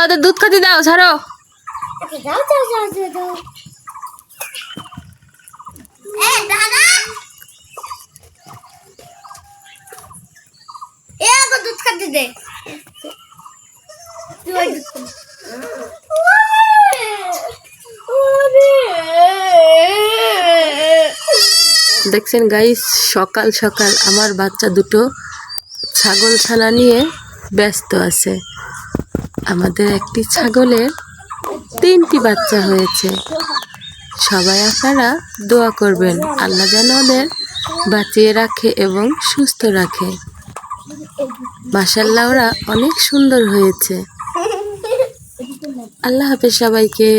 ওদের দুধ খাতে দাও, ছাড়ো। দুধ খাতে দে। দেখছেন গাইস, সকাল সকাল আমার বাচ্চা দুটো ছাগল ছানা নিয়ে ব্যস্ত আছে। আমাদের একটি ছাগলের 3টি বাচ্চা হয়েছে। সবাই আপনারা দোয়া করবেন, আল্লাহ যেন ওদের বাঁচিয়ে রাখে এবং সুস্থ রাখে। মাশাআল্লাহ, ওরা অনেক সুন্দর হয়েছে। আল্লাহ হাফেজ সবাইকে।